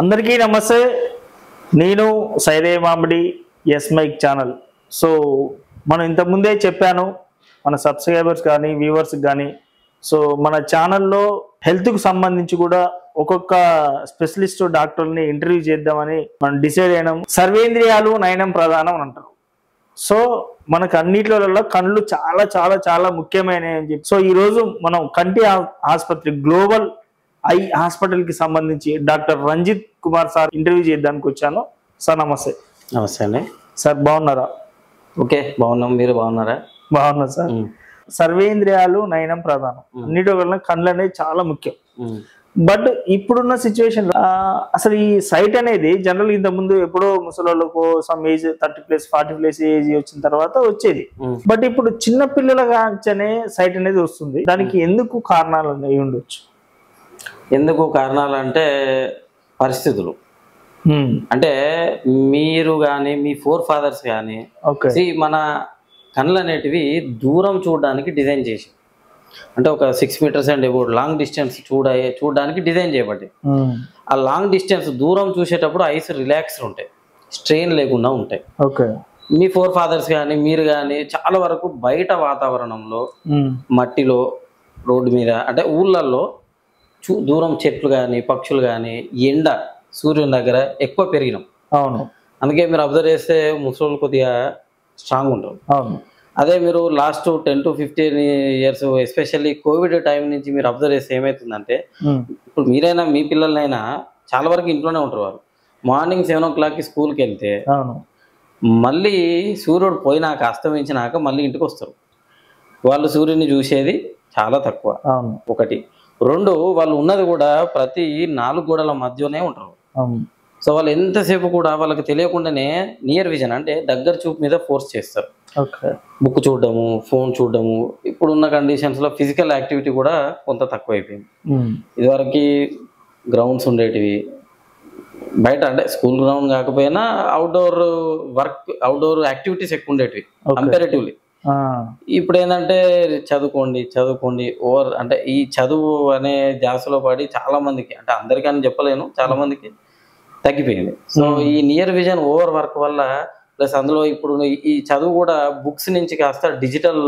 అందరికీ నమస్తే. నేను సైదయ్య మామిడి ఎస్ మైక్ ఛానల్. సో మనం ఇంతకుముందే చెప్పాను మన సబ్స్క్రైబర్స్ కానీ వ్యూవర్స్ కానీ, సో మన ఛానల్లో హెల్త్కు సంబంధించి కూడా ఒక్కొక్క స్పెషలిస్ట్ డాక్టర్ని ఇంటర్వ్యూ చేద్దామని మనం డిసైడ్ అయినాం. సర్వేంద్రియాలు నయనం ప్రధానం అని అంటారు. సో మనకు అన్నిట్లలో కళ్ళు చాలా చాలా చాలా ముఖ్యమైనవి అని చెప్పి, సో ఈరోజు మనం కంటి ఆసుపత్రి గ్లోబల్ ఐ హాస్పిటల్కి సంబంధించి doctor Ranjit Kumar sir interview చేయడానికి వచ్చాను. సార్ నమస్తే. నమస్తే అండి. సార్ బాగున్నారా? ఓకే, బాగున్నాం. మీరు బాగున్నారా? బాగున్నా సార్. సర్వేంద్రియాలు నయనం ప్రధానం. అన్నిటికన్నా కళ్ళు అనేది చాలా ముఖ్యం. బట్ ఇప్పుడున్న సిచ్యువేషన్ అసలు ఈ సైట్ అనేది జనరల్ ఇంత ముందు ఎప్పుడో ముసలోళ్ళకు సమ్ ఏజ్ 30+ 40+ ఏజ్ వచ్చిన తర్వాత వచ్చేది. బట్ ఇప్పుడు చిన్న పిల్లల కాంచనే సైట్ అనేది వస్తుంది. దానికి ఎందుకు కారణాలు అయి ఉండొచ్చు? ఎందుకు కారణాలు అంటే పరిస్థితులు. అంటే మీరు కానీ మీ ఫాదర్స్ కానీ మన కళ్ళు అనేటివి దూరం చూడడానికి డిజైన్ చేసి, అంటే ఒక 6 meters and about long distance చూడడానికి డిజైన్ చేయబడ్డాయి. ఆ లాంగ్ డిస్టెన్స్ దూరం చూసేటప్పుడు ఐస్ రిలాక్స్డ్ ఉంటాయి, స్ట్రెయిన్ లేకుండా ఉంటాయి. మీ ఫాదర్స్ కానీ మీరు కానీ చాలా వరకు బయట వాతావరణంలో మట్టిలో రోడ్డు మీద అంటే ఊళ్ళల్లో దూరం చెట్లు కానీ పక్షులు కానీ ఎండ సూర్యుని దగ్గర ఎక్కువ పెరిగినాం. అవును. అందుకే మీరు అబ్జర్వ్ చేస్తే ముసలోళ్ళు కొద్దిగా స్ట్రాంగ్ ఉంటారు. అవును. అదే మీరు last 10 to 15 years especially Covid time నుంచి మీరు అబ్జర్వ్ చేస్తే ఏమవుతుందంటే, ఇప్పుడు మీరైనా మీ పిల్లలైనా చాలా వరకు ఇంట్లోనే ఉంటారు. వారు మార్నింగ్ 7 o'clock స్కూల్కి వెళ్తే మళ్ళీ సూర్యుడు పోయినాక అస్తమించినాక మళ్ళీ ఇంటికి వస్తారు. వాళ్ళు సూర్యుని చూసేది చాలా తక్కువ. ఒకటి. 2, వాళ్ళు ఉన్నది కూడా ప్రతి 4 గోడల మధ్యనే ఉంటారు. సో వాళ్ళు ఎంతసేపు కూడా వాళ్ళకి తెలియకుండానే నియర్ విజన్ అంటే దగ్గర చూపు మీద ఫోర్స్ చేస్తారు. బుక్ చూడడము, ఫోన్ చూడడము. ఇప్పుడున్న కండిషన్స్లో ఫిజికల్ యాక్టివిటీ కూడా కొంత తక్కువైపోయింది. ఇదివరకు గ్రౌండ్స్ ఉండేటివి, బయట అంటే స్కూల్ గ్రౌండ్ కాకపోయినా అవుట్డోర్ యాక్టివిటీస్ ఎక్కువ ఉండేటివి కంపారిటివ్లీ. ఇప్పుడు ఏంటంటే చదువుకోండి ఓవర్ అంటే ఈ చదువు అనే ధ్యాసలో పడి చాలా మందికి, అంటే అందరికని చెప్పలేను, చాలా మందికి తగ్గిపోయింది. సో ఈ నియర్ విజన్ ఓవర్ వర్క్ వల్ల ప్లస్ అందులో ఇప్పుడు ఈ చదువు కూడా బుక్స్ నుంచి కాస్త డిజిటల్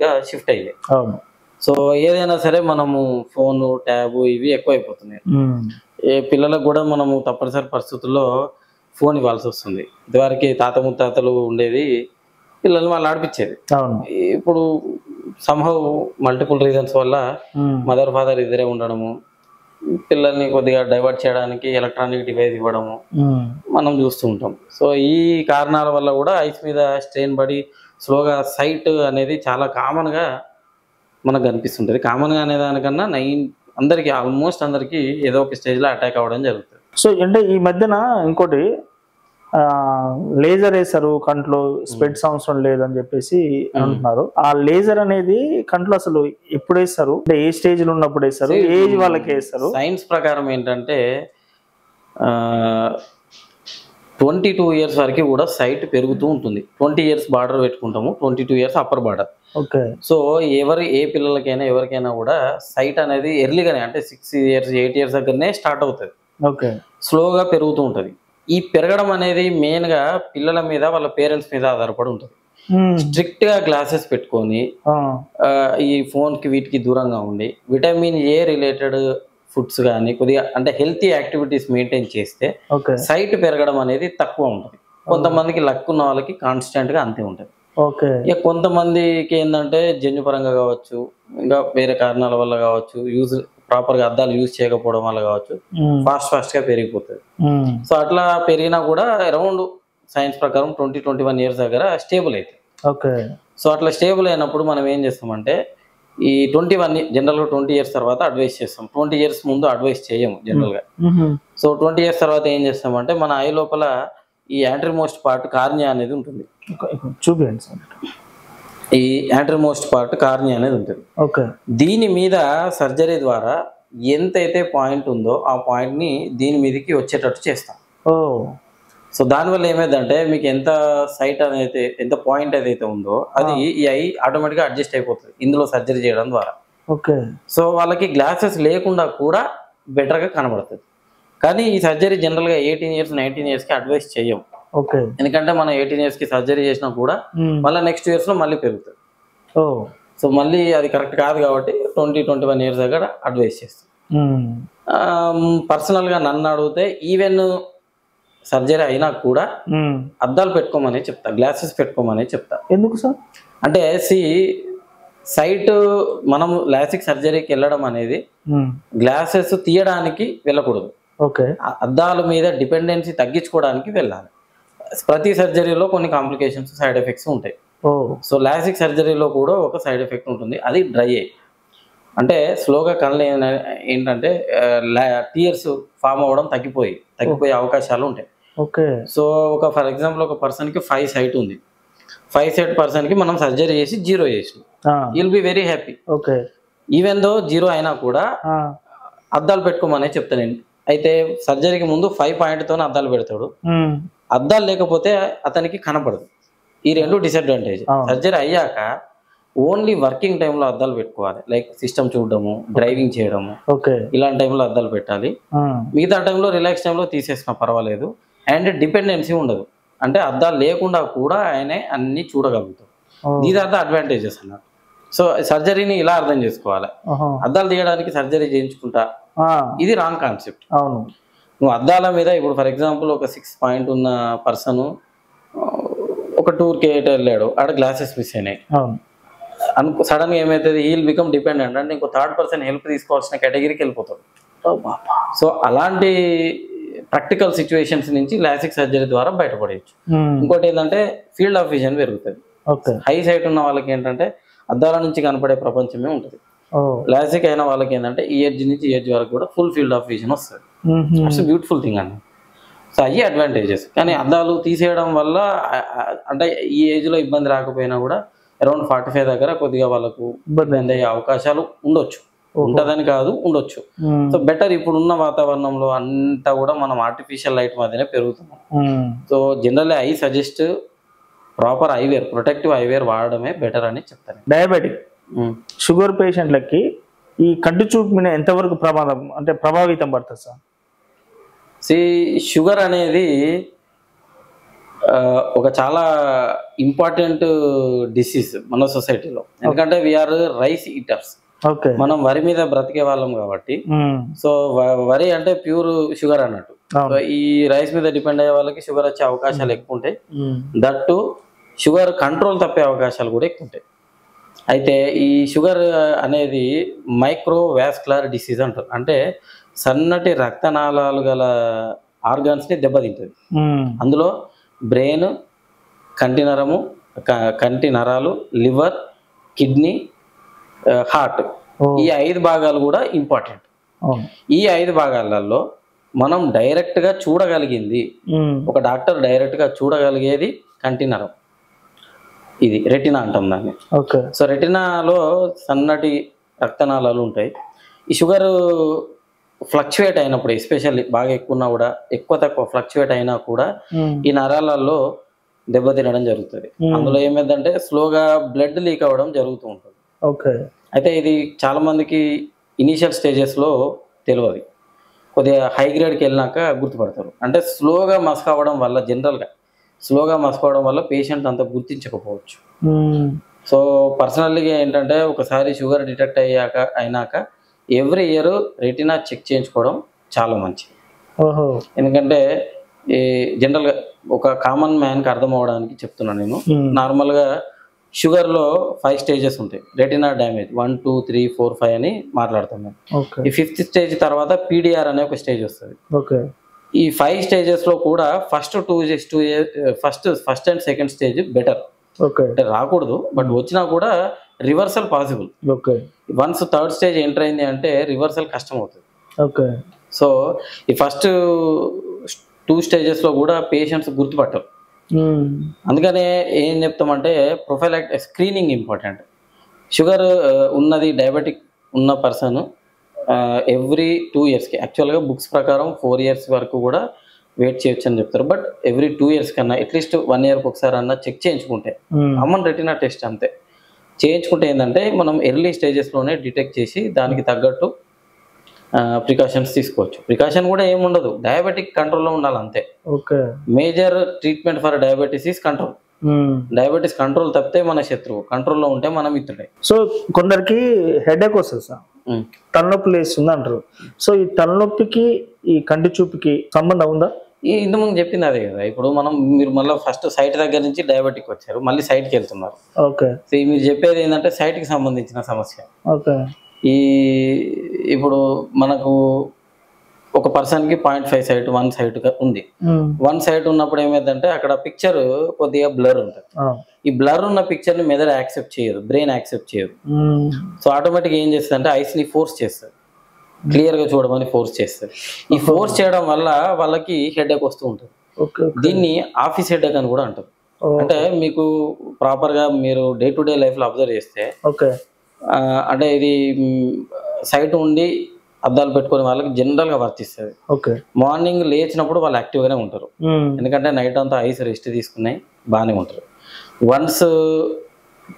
గా షిఫ్ట్ అయ్యాయి. సో ఏదైనా సరే మనము ఫోన్, ట్యాబ్ ఇవి ఎక్కువైపోతున్నాయి. ఏ పిల్లలకు కూడా మనము తప్పనిసరి పరిస్థితుల్లో ఫోన్ ఇవ్వాల్సి వస్తుంది. ఇదివరకు తాత ముత్తాతలు ఉండేది, పిల్లల్ని వాళ్ళు ఆడిపించేది. ఇప్పుడు సంహౌ మల్టిపుల్ రీజన్స్ వల్ల మదర్ ఫాదర్ ఇద్దరే ఉండడము, పిల్లల్ని కొద్దిగా డైవర్ట్ చేయడానికి ఎలక్ట్రానిక్ డివైస్ ఇవ్వడము మనం చూస్తూ ఉంటాం. సో ఈ కారణాల వల్ల కూడా ఐస్ మీద స్ట్రెయిన్ పడి స్లోగా సైట్ అనేది చాలా కామన్గా మనకు కనిపిస్తుంటుంది. కామన్గా అనే దానికన్నా అందరికీ ఆల్మోస్ట్ అందరికీ ఏదో ఒక స్టేజ్లో అటాక్ అవ్వడం జరుగుతుంది. సో అంటే ఈ మధ్యన ఇంకోటి లేజర్ వేసారు కంట్లో, స్పెట్స్ అవసరం లేదని చెప్పేసి అంటున్నారు. ఆ లేజర్ అనేది కంట్లో అసలు ఎప్పుడు వేస్తారు, అంటే ఏ స్టేజ్ లో ఉన్నప్పుడు వేస్తారు, ఏజ్ వాళ్ళకి వేస్తారు? సైన్స్ ప్రకారం ఏంటంటే 22 years వరకు కూడా సైట్ పెరుగుతూ ఉంటుంది. 20 years బార్డర్ పెట్టుకుంటాము, 22 years అప్పర్ బార్డర్. సో ఏ పిల్లలకైనా ఎవరికైనా కూడా సైట్ అనేది ఎర్లీగానే అంటే 6 years 8 years దగ్గరనే స్టార్ట్ అవుతుంది. స్లోగా పెరుగుతూ ఉంటుంది. ఈ పెరగడం అనేది మెయిన్ గా పిల్లల మీద వాళ్ళ పేరెంట్స్ మీద ఆధారపడి ఉంటుంది. స్ట్రిక్ట్ గా గ్లాసెస్ పెట్టుకొని ఈ ఫోన్ కి వీటికి దూరంగా ఉండి విటమిన్ ఏ రిలేటెడ్ ఫుడ్స్ కానీ కొద్దిగా అంటే హెల్తీ యాక్టివిటీస్ మెయింటైన్ చేస్తే సైట్ పెరగడం అనేది తక్కువ ఉంటుంది. కొంతమందికి లక్ ఉన్న వాళ్ళకి కాన్స్టెంట్ గా అంతే ఉంటుంది. ఇక కొంతమందికి ఏంటంటే జన్యుపరంగా కావచ్చు, ఇంకా వేరే కారణాల వల్ల కావచ్చు, ప్రాపర్ గా అద్దాలు యూజ్ చేయకపోవడం వల్ల కావచ్చు, ఫాస్ట్ గా పెరిగిపోతుంది. సో అట్లా పెరిగినా కూడా అరౌండ్ సైన్స్ ప్రకారం 20-21 years దగ్గర స్టేబుల్ అవుతుంది. సో అట్లా స్టేబుల్ అయినప్పుడు మనం ఏం చేస్తామంటే ఈ 21 జనరల్ గా 20 years తర్వాత అడ్వైస్ చేస్తాం. 20 years ముందు అడ్వైస్ చేయము జనరల్ గా. సో 20 years తర్వాత ఏం చేస్తామంటే మన ఐ లోపల ఈ యాంట్రిమోస్ట్ పార్ట్ కార్నియా అనేది ఉంటుంది. చూపించండి సార్. ఈ యాంట్రిమోస్ట్ పార్ట్ కార్నియా అనేది ఉంటుంది. దీని మీద సర్జరీ ద్వారా ఎంతైతే పాయింట్ ఉందో ఆ పాయింట్ ని దీని మీదకి వచ్చేటట్టు చేస్తాం. సో దానివల్ల ఏమైందంటే మీకు ఎంత సైట్ అనేది ఎంత పాయింట్ ఏదైతే ఉందో అది ఈ ఐ ఆటోమేటిక్ గా అడ్జస్ట్ అయిపోతుంది ఇందులో సర్జరీ చేయడం ద్వారా. సో వాళ్ళకి గ్లాసెస్ లేకుండా కూడా బెటర్ గా కనబడుతుంది. కానీ ఈ సర్జరీ జనరల్గా 18 years 19 yearsకి అడ్వైస్ చేయం. ఓకే. ఎందుకంటే మనం 18 yearsకి సర్జరీ చేసినా కూడా మళ్ళీ నెక్స్ట్ ఇయర్స్లో మళ్ళీ పెరుగుతుంది. సో మళ్ళీ అది కరెక్ట్ కాదు కాబట్టి 20-21 years దగ్గర అడ్వైస్ చేస్తాం. పర్సనల్గా నన్ను అడిగితే ఈవెన్ సర్జరీ అయినా కూడా అద్దాలు పెట్టుకోమని చెప్తా, గ్లాసెస్ పెట్టుకోమని చెప్తా. ఎందుకు సార్? అంటే సైట్ మనం లాసిక్ సర్జరీకి వెళ్ళడం అనేది గ్లాసెస్ తీయడానికి వెళ్ళకూడదు. ఓకే. అద్దాల మీద డిపెండెన్సీ తగ్గించుకోవడానికి వెళ్ళాలి. ప్రతి సర్జరీలో కొన్ని కాంప్లికేషన్స్ సైడ్ ఎఫెక్ట్స్ ఉంటాయి. సో లాసిక్ సర్జరీలో కూడా ఒక సైడ్ ఎఫెక్ట్ ఉంటుంది, అది డ్రై ఐ. అంటే స్లోగా కళ్ళు ఏంటంటే టీయర్స్ ఫామ్ అవ్వడం తగ్గిపోయే అవకాశాలు ఉంటాయి. ఓకే. సో ఫర్ ఎగ్జాంపుల్ ఒక పర్సన్కి 5 సైట్ ఉంది, 5 సైట్ పర్సన్కి మనం సర్జరీ చేసి 0 చేసినాం, will be very happy. Okay. Even though 0 అయినా కూడా అద్దాలు పెట్టుకోమనే చెప్తాను నేను. అయితే సర్జరీకి ముందు 5 పాయింట్తో అద్దాలు పెడతాడు, అద్దాలు లేకపోతే అతనికి కనపడదు. ఈ 2 డిసడ్వాంటేజ్. సర్జరీ అయ్యాక ఓన్లీ వర్కింగ్ టైంలో అద్దాలు పెట్టుకోవాలి, లైక్ సిస్టమ్ చూడడము, డ్రైవింగ్ చేయడము, ఇలాంటి టైంలో అద్దాలు పెట్టాలి. మిగతా టైంలో రిలాక్స్ టైంలో తీసేసినా పర్వాలేదు. అండ్ డిపెండెన్సీ ఉండదు, అంటే అద్దాలు లేకుండా కూడా ఆయనే అన్ని చూడగలుగుతాడు. దీని అర్థం అడ్వాంటేజెస్ అన్నట్టు. సో సర్జరీని ఇలా అర్థం చేసుకోవాలి, అద్దాలు తీయడానికి సర్జరీ చేయించుకుంటా, ఇది రాంగ్ కాన్సెప్ట్. అవును. నువ్వు అద్దాల మీద ఇప్పుడు ఫర్ ఎగ్జాంపుల్ ఒక 6 పాయింట్ ఉన్న పర్సన్ ఒక టూర్కి వెళ్ళాడు, ఆడ గ్లాసెస్ మిస్ అయినాయి సడన్ గా ఏమైతుంది, హీల్ బికమ్ డిపెండెంట్, అంటే ఇంకో థర్డ్ పర్సన్ హెల్ప్ తీసుకోవాల్సిన కేటగిరీకి వెళ్ళిపోతాడు. సో అలాంటి ప్రాక్టికల్ సిచ్యువేషన్స్ నుంచి లాసిక్ సర్జరీ ద్వారా బయటపడవచ్చు. ఇంకోటి ఏంటంటే ఫీల్డ్ ఆఫ్ విజన్ పెరుగుతుంది. హై సైట్ ఉన్న వాళ్ళకి ఏంటంటే అద్దాల నుంచి కనపడే ప్రపంచమే ఉంటుంది. లాసిక్ అయిన వాళ్ళకి ఏంటంటే ఈ ఎడ్జ్ నుంచి ఈ ఎడ్జ్ వరకు కూడా ఫుల్ ఫీల్డ్ ఆఫ్ విజన్ వస్తుంది. ఇట్స్ బ్యూటిఫుల్ థింగ్ అన్న. సో అయ్యి అడ్వాంటేజెస్. కానీ అద్దాలు తీసేయడం వల్ల అంటే ఈ ఏజ్ లో ఇబ్బంది రాకపోయినా కూడా అరౌండ్ 45 దగ్గర కొద్దిగా వాళ్ళకు ఇబ్బంది అయ్యే అవకాశాలు ఉండొచ్చు, ఉంటదని కాదు, ఉండొచ్చు. సో బెటర్ ఇప్పుడున్న వాతావరణంలో అంతా కూడా మనం ఆర్టిఫిషియల్ లైట్ మధ్యనే పెరుగుతున్నాం. So generally I suggest proper eyewear, protective eyewear వాడడమే బెటర్ అని చెప్తాను. డయాబెటిక్ షుగర్ పేషెంట్లకి ఈ కంటి చూపు మీద ఎంతవరకు ప్రభావితం పడుతుంది సార్? షుగర్ అనేది ఒక చాలా ఇంపార్టెంట్ డిసీజ్ మన సొసైటీలో. ఎందుకంటే వీఆర్ రైస్ ఈటర్స్, మనం వరి మీద బ్రతికే వాళ్ళం కాబట్టి. సో వరి అంటే ప్యూర్ షుగర్ అన్నట్టు. ఈ రైస్ మీద డిపెండ్ అయ్యే వాళ్ళకి షుగర్ వచ్చే అవకాశాలు ఎక్కువ ఉంటాయి. దట్టు షుగర్ కంట్రోల్ తప్పే అవకాశాలు కూడా ఎక్కువ ఉంటాయి. అయితే ఈ షుగర్ అనేది మైక్రోవాస్కులర్ డిసీజ్ అంటారు. అంటే సన్నటి రక్తనాళాలు గల ఆర్గాన్స్ని దెబ్బతింటుంది. అందులో బ్రెయిన్, కంటి నరము, కంటి నరాలు, లివర్, కిడ్నీ, హార్ట్, ఈ 5 భాగాలు కూడా ఇంపార్టెంట్. ఈ 5 భాగాలలో మనం డైరెక్ట్గా చూడగలిగింది, ఒక డాక్టర్ డైరెక్ట్గా చూడగలిగేది కంటి నరం. ఇది రెటినా అంటాం దాన్ని. సో రెటినాలో సన్నటి రక్తనాళాలు ఉంటాయి. ఈ షుగర్ ఫ్లక్చువేట్ అయినప్పుడు, ఎస్పెషల్లీ బాగా ఎక్కువ ఉన్నా కూడా, ఎక్కువ తక్కువ ఫ్లక్చువేట్ అయినా కూడా ఈ నరాలలో దెబ్బతినడం జరుగుతుంది. అందులో ఏమైందంటే స్లోగా బ్లడ్ లీక్ అవ్వడం జరుగుతూ ఉంటుంది. అయితే ఇది చాలా మందికి ఇనీషియల్ స్టేజెస్లో తెలియదు, కొద్దిగా హై గ్రేడ్కి వెళ్ళినాక గుర్తుపడతారు. అంటే స్లోగా మస్క్ అవ్వడం వల్ల, జనరల్గా స్లోగా మస్క్ అవ్వడం వల్ల పేషెంట్ అంత గుర్తించకపోవచ్చు. సో పర్సనల్గా ఏంటంటే ఒకసారి షుగర్ డిటెక్ట్ అయినాక ఎవ్రీ ఇయర్ రెటినా చెక్ చేయించుకోవడం చాలా మంచిది. ఎందుకంటే జనరల్గా ఒక కామన్ మ్యాన్కి అర్థం అవ్వడానికి చెప్తున్నాను నేను. నార్మల్గా షుగర్లో 5 స్టేజెస్ ఉంటాయి. రెటినా డ్యామేజ్ 1, 2, 3, 4, 5 అని మాట్లాడతాం మేము. ఈ 5th స్టేజ్ తర్వాత పీడిఆర్ అనే ఒక స్టేజ్ వస్తుంది. ఈ 5 స్టేజెస్లో కూడా first and second stage better. అంటే రాకూడదు, బట్ వచ్చినా కూడా reversal possible. Once third stage enter అయింది అంటే రివర్సల్ కష్టం అవుతుంది. సో ఈ ఫస్ట్ 2 స్టేజెస్లో కూడా పేషెంట్స్ గుర్తుపట్టరు. అందుకనే ఏం చెప్తామంటే ప్రొఫైలాక్టిక్ స్క్రీనింగ్ ఇంపార్టెంట్. షుగర్ ఉన్నది, డయాబెటిక్ ఉన్న పర్సన్ ఎవ్రీ 2 ఇయర్స్కి, యాక్చువల్గా బుక్స్ ప్రకారం 4 ఇయర్స్ వరకు కూడా వెయిట్ చేయొచ్చు అని చెప్తారు. బట్ ఎవ్రీ 2 ఇయర్స్ కన్నా అట్లీస్ట్ 1 ఇయర్కి ఒకసారి అన్నా చెక్ చేయించుకుంటే, కామన్ రెటినా టెస్ట్ అంతే, చేయించుకుంటే ఏంటంటే మనం ఎర్లీ స్టేజెస్లోనే డిటెక్ట్ చేసి దానికి తగ్గట్టు ప్రికాషన్స్ తీసుకోవచ్చు. ప్రికాషన్ కూడా ఏముండదు, డయాబెటిక్ కంట్రోల్లో ఉండాలి అంతే. Okay. Major treatment for diabetes is control. Diabetes control తప్పితే మన శత్రువు, కంట్రోల్లో ఉంటే మన మిత్రుడే. సో కొందరికి హెడేక్ వస్తుంది సార్, తలనొప్పి లేస్తుంది అంటారు. సో ఈ తలనొప్పికి ఈ కంటి చూపుకి సంబంధం ఉందా? ఈ ఇంతకుముందు చెప్పింది అదే కదా. ఇప్పుడు మీరు మళ్ళీ ఫస్ట్ సైట్ దగ్గర నుంచి డయాబెటిక్ వచ్చారు, మళ్ళీ సైట్కి వెళ్తున్నారు. ఓకే. సో మీరు చెప్పేది ఏంటంటే సైట్కి సంబంధించిన సమస్య. ఓకే. ఇప్పుడు మనకు ఒక పర్సన్కి 0.5 సైట్ 1 సైట్ ఉంది. 1 సైట్ ఉన్నప్పుడు ఏమైందంటే అక్కడ పిక్చర్ కొద్దిగా బ్లర్ ఉంటుంది. ఈ బ్లర్ ఉన్న పిక్చర్ ని మెదడు యాక్సెప్ట్ చేయదు, బ్రెయిన్ యాక్సెప్ట్ చేయదు. సో ఆటోమేటిక్ ఏం చేస్తుంది అంటే ఐస్ ని ఫోర్స్ చేస్తుంది, క్లియర్ గా చూడమని ఫోర్స్ చేస్తుంది. ఈ ఫోర్స్ చేయడం వల్ల వాళ్ళకి హెడేక్ వస్తూ ఉంటుంది. దీన్ని ఆఫీస్ హెడేక్ అని కూడా అంటారు. అంటే మీకు ప్రాపర్ గా మీరు డే టు డే లైఫ్ లో అబ్జర్వ్ చేస్తే అంటే ఇది సైట్ ఉండి అద్దాలు పెట్టుకునే వాళ్ళకి జనరల్ గా వర్తిస్తుంది. మార్నింగ్ లేచినప్పుడు వాళ్ళు యాక్టివ్ గానే ఉంటారు, ఎందుకంటే నైట్ అంతా ఐస్ రెస్ట్ తీసుకున్నాయి, బాగానే ఉంటారు. వన్స్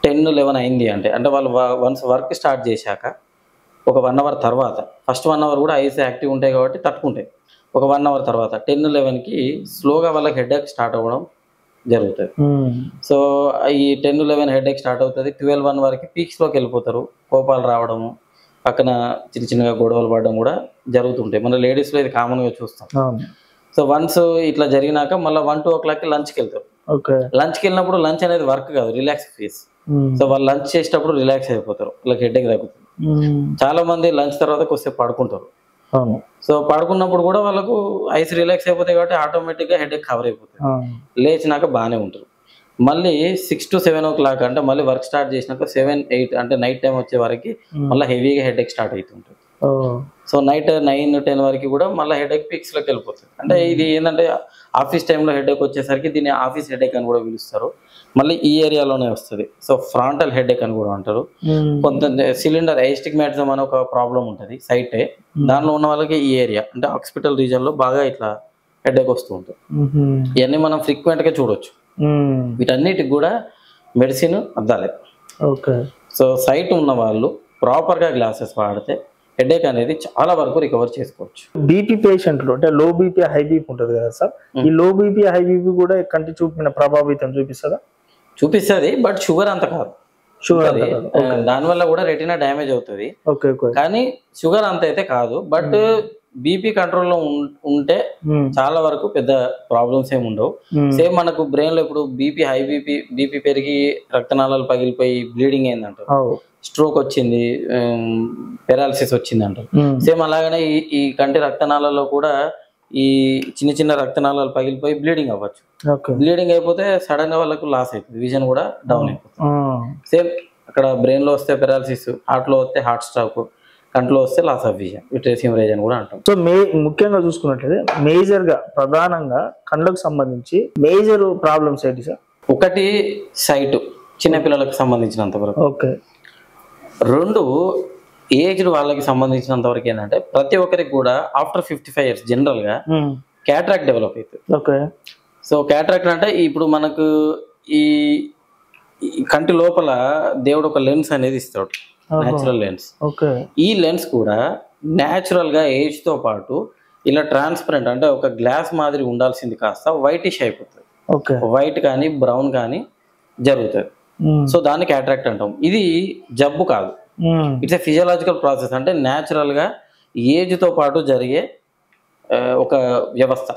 10-11 అయింది అంటే వాళ్ళు వన్స్ వర్క్ స్టార్ట్ చేశాక ఒక 1 అవర్ తర్వాత, ఫస్ట్ 1 అవర్ కూడా ఐస్ యాక్టివ్ ఉంటాయి కాబట్టి తట్టుకుంటాయి. ఒక 1 అవర్ తర్వాత 10-11కి స్లోగా వాళ్ళకి హెడేక్ స్టార్ట్ అవ్వడం జరుగుతుంది. సో ఈ 10-11 హెడేక్ స్టార్ట్ అవుతుంది. 12-1 వరకు పీక్స్లోకి వెళ్ళిపోతారు, కోపాలు రావడము, పక్కన చిన్న చిన్నగా గొడవలు పడడం కూడా జరుగుతుంటాయి. మన లేడీస్లో ఇది కామన్గా చూస్తాం. సో వన్స్ ఇట్లా జరిగినాక మళ్ళీ 1-2 o'clockకి లంచ్కి వెళ్తారు. లంచ్కి వెళ్ళినప్పుడు లంచ్ అనేది వర్క్ కాదు, రిలాక్స్ ఫేస్. సో వాళ్ళు లంచ్ చేసేటప్పుడు రిలాక్స్ అయిపోతారు, వాళ్ళకి హెడేక్ తగ్గుతుంది. చాలా మంది లంచ్ తర్వాత కొద్దిసేపు పడుకుంటారు. సో పడుకున్నప్పుడు కూడా వాళ్ళకు ఐస్ రిలాక్స్ అయిపోతాయి కాబట్టి ఆటోమేటిక్గా హెడేక్ కవర్ అయిపోతుంది. లేచినాక బాగానే ఉంటారు. మళ్ళీ 6 to 7 o'clock అంటే మళ్ళీ వర్క్ స్టార్ట్ చేసినాక 7-8 అంటే నైట్ టైం వచ్చే వరకు మళ్ళీ హెవీగా హెడేక్ స్టార్ట్ అవుతుంటుంది. సో నైట్ 9-10 వరకు కూడా మళ్ళీ హెడేక్ పీక్స్లోకి వెళ్ళిపోతుంది. అంటే ఇది ఏంటంటే ఆఫీస్ టైంలో హెడేక్ వచ్చేసరికి దీన్ని ఆఫీస్ హెడేక్ అని కూడా పిలుస్తారు. మళ్ళీ ఈ ఏరియాలోనే వస్తుంది. సో ఫ్రాంటల్ హెడేక్ అని కూడా అంటారు. కొంత సిలిండర్ ఎస్టిగ్మాటిజం అనే ఒక ప్రాబ్లం ఉంటుంది సైటే, దానిలో ఉన్న వాళ్ళకి ఈ ఏరియా అంటే హాస్పిటల్ రీజన్లో బాగా ఇట్లా హెడేక్ వస్తూ ఉంటుంది. ఇవన్నీ మనం ఫ్రీక్వెంట్గా చూడొచ్చు. వీటన్నిటికి కూడా మెడిసిన్ అద్దాలే. సో సైట్ ఉన్న వాళ్ళు ప్రాపర్గా గ్లాసెస్ వాడితే హెడేక్ అనేది చాలా వరకు రికవర్ చేసుకోవచ్చు. బీపీ పేషెంట్లు అంటే లో బీపీ హై బీపీ ఉంటుంది కదా సార్, ఈ లో బీపీ హై బీపీ కూడా కంటి చూపిన ప్రభావితం చూపిస్తుందా? చూపిస్తుంది, బట్ షుగర్ అంత కాదు. షుగర్ దానివల్ల కూడా రెటినా డ్యామేజ్ అవుతుంది, కానీ షుగర్ అంత అయితే కాదు. బట్ బీపీ కంట్రోల్లో ఉంటే చాలా వరకు పెద్ద ప్రాబ్లమ్స్ ఏమి ఉండవు. సేమ్ మనకు బ్రెయిన్ లో ఇప్పుడు హై బీపీ పెరిగి రక్తనాళాలు పగిలిపోయి బ్లీడింగ్ అయిందంటారు, స్ట్రోక్ వచ్చింది, పెరాలసిస్ వచ్చింది అంటారు. సేమ్ అలాగనే ఈ కంటి రక్తనాళాల్లో కూడా ఈ చిన్న చిన్న రక్తనాళాలు పగిలిపోయి బ్లీడింగ్ అవ్వచ్చు. బ్లీడింగ్ అయిపోతే సడన్ గా వాళ్ళకు లాస్ అవుతుంది, విజన్ కూడా డౌన్ అయిపోతుంది. సేమ్ అక్కడ బ్రెయిన్ లో వస్తే పెరాలసిస్, హార్ట్ లో వస్తే హార్ట్ స్ట్రోక్, కంట్లో వస్తే loss of vision, vitreous haemorrhage అని కూడా అంటాం. సో ముఖ్యంగా చూసుకున్నట్లయితే మేజర్ గా ప్రధానంగా కళ్ళకు సంబంధించి మేజర్ ప్రాబ్లమ్స్ ఏంటి సార్? ఒకటి సైట్, చిన్నపిల్లలకు సంబంధించినంత వరకు. 2 ఏజ్డ్ వాళ్ళకి సంబంధించినంత వరకు ఏంటంటే ప్రతి ఒక్కరికి కూడా ఆఫ్టర్ 55 years జనరల్ గా క్యాట్రాక్ట్ డెవలప్ అవుతుంది. సో క్యాట్రాక్ట్ అంటే ఇప్పుడు మనకు ఈ కంటి లోపల దేవుడు ఒక లెన్స్ అనేది ఇస్తాడు, న్యాచురల్ లెన్స్. ఈ లెన్స్ కూడా న్యాచురల్ గా ఏజ్ తో పాటు ఇలా ట్రాన్స్పరెంట్ అంటే ఒక గ్లాస్ మాదిరి ఉండాల్సింది కాస్త వైటిష్ అయిపోతుంది, వైట్ కానీ బ్రౌన్ కానీ జరుగుతుంది. సో దాన్ని క్యాట్రాక్ట్ అంటాం. ఇది జబ్బు కాదు, ఇట్స్ ఎ ఫిజియలాజికల్ ప్రాసెస్. అంటే న్యాచురల్ గా ఏజ్ తో పాటు జరిగే ఒక వ్యవస్థ.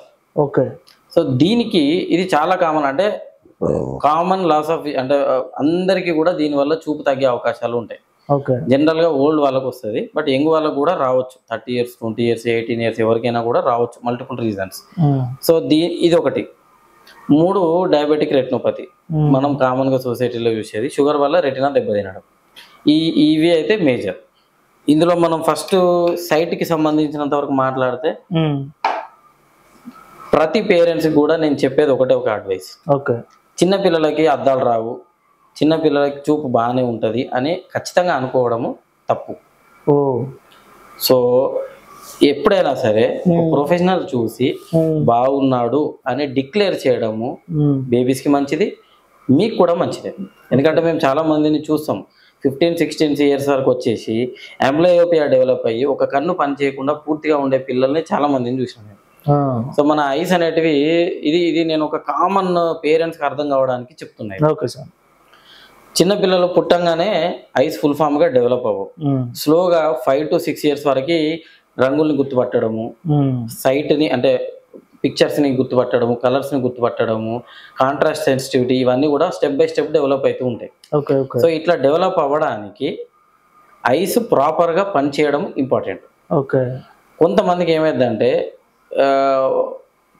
సో దీనికి ఇది చాలా కామన్, అంటే కామన్ లాస్ ఆఫ్, అంటే అందరికీ కూడా దీనివల్ల చూపు తగ్గే అవకాశాలు ఉంటాయి. జనరల్ గా ఓల్డ్ వాళ్ళకు వస్తుంది, బట్ యంగ్ వాళ్ళకు కూడా రావచ్చు. 30 years 20 years 18 years ఎవరికైనా కూడా రావచ్చు, మల్టిపుల్ రీజన్స్. సో ఇది ఒకటి. 3 డయాబెటిక్ రెటినోపతి, మనం కామన్ గా సొసైటీలో చూసేది. షుగర్ వల్ల రెటినా దెబ్బతినడం, ఇవి అయితే మేజర్. ఇందులో మనం ఫస్ట్ సైట్ కి సంబంధించినంత వరకు మాట్లాడితే ప్రతి పేరెంట్స్ కూడా నేను చెప్పేది ఒకటే ఒక అడ్వైస్. చిన్న పిల్లలకి అద్దాలు రావు, చిన్న పిల్లలకి చూపు బాగానే ఉంటుంది అని ఖచ్చితంగా అనుకోవడము తప్పు. సో ఎప్పుడైనా సరే ప్రొఫెషనల్ చూసి బాగున్నాడు అని డిక్లేర్ చేయడము బేబీస్ కి మంచిది, మీకు కూడా మంచిదే. ఎందుకంటే మేము చాలా మందిని చూస్తాం, 15-16 ఇయర్స్ వరకు వచ్చేసి అంబ్లయోపియా డెవలప్ అయ్యి ఒక కన్ను పని చేయకుండా పూర్తిగా ఉండే పిల్లల్ని చాలా మందిని చూసాను. సో మన ఐస్ అనేటివి ఇది నేను ఒక కామన్ పేరెంట్స్కి అర్థం కావడానికి చెప్తున్నాను. Okay sir. చిన్న పిల్లలు పుట్టంగానే ఐస్ ఫుల్ ఫామ్ గా డెవలప్ అవ్వవు. స్లోగా 5 to 6 ఇయర్స్ వరకు రంగుల్ని గుర్తుపట్టడము, సైట్ ని అంటే పిక్చర్స్ ని గుర్తుపట్టడము, కలర్స్ ని గుర్తుపట్టడము, కాంట్రాస్ట్ సెన్సిటివిటీ ఇవన్నీ కూడా స్టెప్ బై స్టెప్ డెవలప్ అవుతూ ఉంటాయి. సో ఇట్లా డెవలప్ అవ్వడానికి ఐస్ ప్రాపర్ గా పనిచేయడం ఇంపార్టెంట్. కొంతమందికి ఏమైందంటే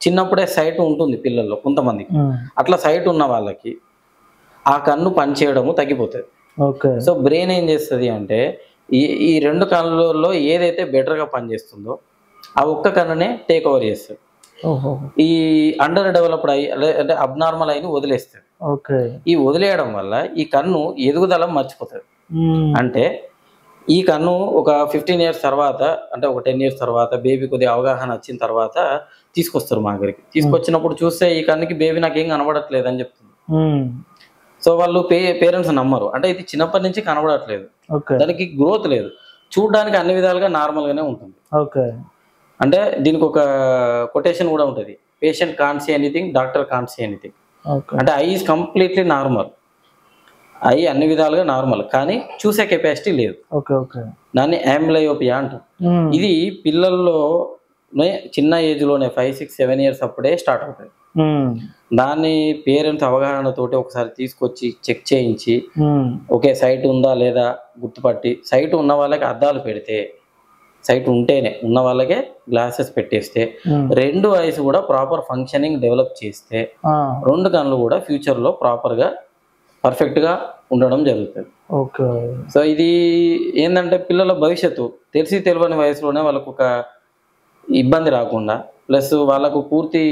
చిన్నప్పుడే సైట్ ఉంటుంది పిల్లల్లో కొంతమందికి, అట్లా సైట్ ఉన్న వాళ్ళకి ఆ కన్ను పనిచేయడము తగ్గిపోతుంది. సో బ్రెయిన్ ఏం చేస్తుంది అంటే ఈ రెండు కన్నులలో ఏదైతే బెటర్గా పనిచేస్తుందో ఆ ఒక్క కన్నునే టేక్ ఓవర్ చేస్తుంది. ఈ అండర్ డెవలప్డ్ ఐ అంటే అబ్నార్మల్ ఐని వదిలేస్తుంది. ఈ వదిలేయడం వల్ల ఈ కన్ను ఎదుగుదల మర్చిపోతుంది. అంటే ఈ కన్ను ఒక 15 ఇయర్స్ తర్వాత అంటే ఒక 10 ఇయర్స్ తర్వాత బేబీ కొద్దిగా అవగాహన వచ్చిన తర్వాత తీసుకొస్తారు మా దగ్గరికి. తీసుకొచ్చినప్పుడు చూస్తే ఈ కన్నుకి బేబీ నాకేం కనబడట్లేదు అని చెప్తుంది. సో వాళ్ళు పేరెంట్స్ నమ్మరు, అంటే ఇది చిన్నప్పటి నుంచి కనబడట్లేదు, దానికి గ్రోత్ లేదు, చూడడానికి అన్ని విధాలుగా నార్మల్ గానే ఉంటుంది. అంటే దీనికి ఒక కొటేషన్ కూడా ఉంటుంది, patient can't see anything, doctor can't see anything. అంటే eye is completely normal, eye అన్ని విధాలుగా నార్మల్, కానీ చూసే కెపాసిటీ లేదు. దాన్ని అంబ్లయోపియా అంటారు. ఇది పిల్లల్లో చిన్న ఏజ్ లోనే 5, 6, 7 ఇయర్స్ అప్పుడే స్టార్ట్ అవుతుంది. దాన్ని పేరెంట్స్ అవగాహనతోటి ఒకసారి తీసుకొచ్చి చెక్ చేయించి ఓకే సైట్ ఉందా లేదా గుర్తుపట్టి, సైట్ ఉన్న వాళ్ళకి అద్దాలు పెడితే, సైట్ ఉంటేనే ఉన్న వాళ్ళకే గ్లాసెస్ పెట్టేస్తే, రెండు ఐస్ కూడా ప్రాపర్ ఫంక్షనింగ్ డెవలప్ చేస్తే రెండు కళ్ళు కూడా ఫ్యూచర్ లో ప్రాపర్ గా పర్ఫెక్ట్ గా ఉండడం జరుగుతుంది. సో ఇది ఏంటంటే పిల్లల భవిష్యత్తు తెలిసి తెలియని వయసులోనే వాళ్ళకు ఒక ఇబ్బంది రాకుండా, ప్లస్ వాళ్ళకు పూర్తి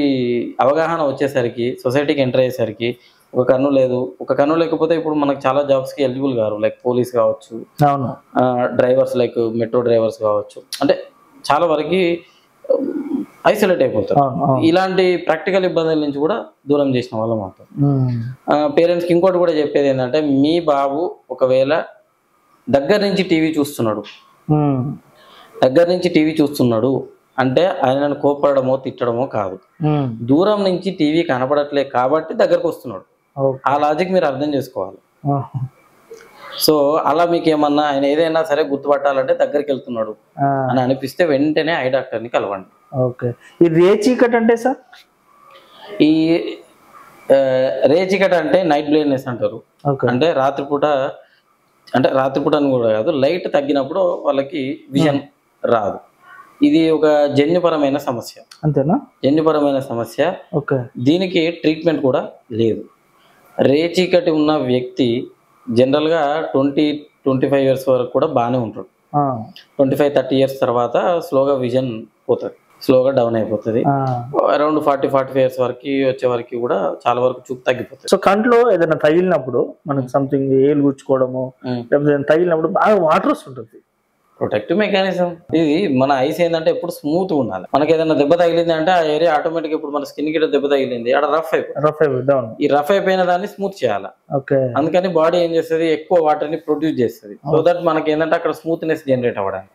అవగాహన వచ్చేసరికి, సొసైటీకి ఎంటర్ అయ్యేసరికి ఒక కన్ను లేదు, ఒక కన్ను లేకపోతే ఇప్పుడు మనకు చాలా జాబ్స్కి ఎలిజిబుల్ కారు, లైక్ పోలీస్ కావచ్చు, డ్రైవర్స్ లైక్ మెట్రో డ్రైవర్స్ కావచ్చు, అంటే చాలా వరకు ఐసోలేట్ అయిపోతారు. ఇలాంటి ప్రాక్టికల్ ఇబ్బందుల నుంచి కూడా దూరం చేసిన వాళ్ళం అవుతాం. పేరెంట్స్కి ఇంకోటి కూడా చెప్పేది ఏంటంటే, మీ బాబు ఒకవేళ దగ్గర నుంచి టీవీ చూస్తున్నాడు అంటే ఆయనను కోపడమో తిట్టడమో కాదు, దూరం నుంచి టీవీ కనపడట్లే కాబట్టి దగ్గరకు వస్తున్నాడు. ఆ లాజిక్ మీరు అర్థం చేసుకోవాలి. సో అలా మీకు ఏమన్నా ఆయన ఏదైనా సరే గుర్తుపట్టాలంటే దగ్గరికి వెళ్తున్నాడు అని అనిపిస్తే వెంటనే ఐ డాక్టర్ని కలవండి. ఈ రేచీకట్ అంటే సార్, ఈ రేచీకట్ అంటే నైట్ బ్లైండ్నెస్ అంటారు. అంటే రాత్రిపూట అని కూడా కాదు, లైట్ తగ్గినప్పుడు వాళ్ళకి విజన్ రాదు. ఇది ఒక జన్యుపరమైన సమస్య. అంతేనా? జన్యుపరమైన సమస్య. దీనికి ట్రీట్మెంట్ కూడా లేదు. రేచీకటి ఉన్న వ్యక్తి జనరల్ గా 20-25 ఇయర్స్ వరకు కూడా బాగానే ఉంటాడు. 25-30 ఇయర్స్ తర్వాత స్లోగా విజన్ పోతుంది, స్లోగా డౌన్ అయిపోతుంది. అరౌండ్ 40-45 ఇయర్స్ వరకు వచ్చే వరకు కూడా చాలా వరకు చూపు తగ్గిపోతుంది. సో కంట్లో ఏదైనా తగిలినప్పుడు మనకి సంథింగ్ ఏలు గుచ్చుకోవడము లేకపోతే తగిలినప్పుడు బాగా వాటర్ వస్తుంటుంది. ప్రొటెక్టివ్ మెకానిజం ఇది. మన ఐస్ ఏంటంటే ఎప్పుడు స్మూత్ ఉండాలి. మనకి ఏదైనా దెబ్బ తగిలింది అంటే ఆ ఏరియా ఆటోమేటిక్, ఇప్పుడు మన స్కిన్ కి దెబ్బ తగిలింది అక్కడ రఫ్ అయిపోయింది, ఈ రఫ్ అయిపోయిన దాన్ని స్మూత్ చేయాలి. అందుకని బాడీ ఏం చేస్తుంది, ఎక్కువ వాటర్ ని ప్రొడ్యూస్ చేస్తుంది. సో దట్ మనకి ఏంటంటే అక్కడ స్మూత్నెస్ జనరేట్ అవ్వడానికి,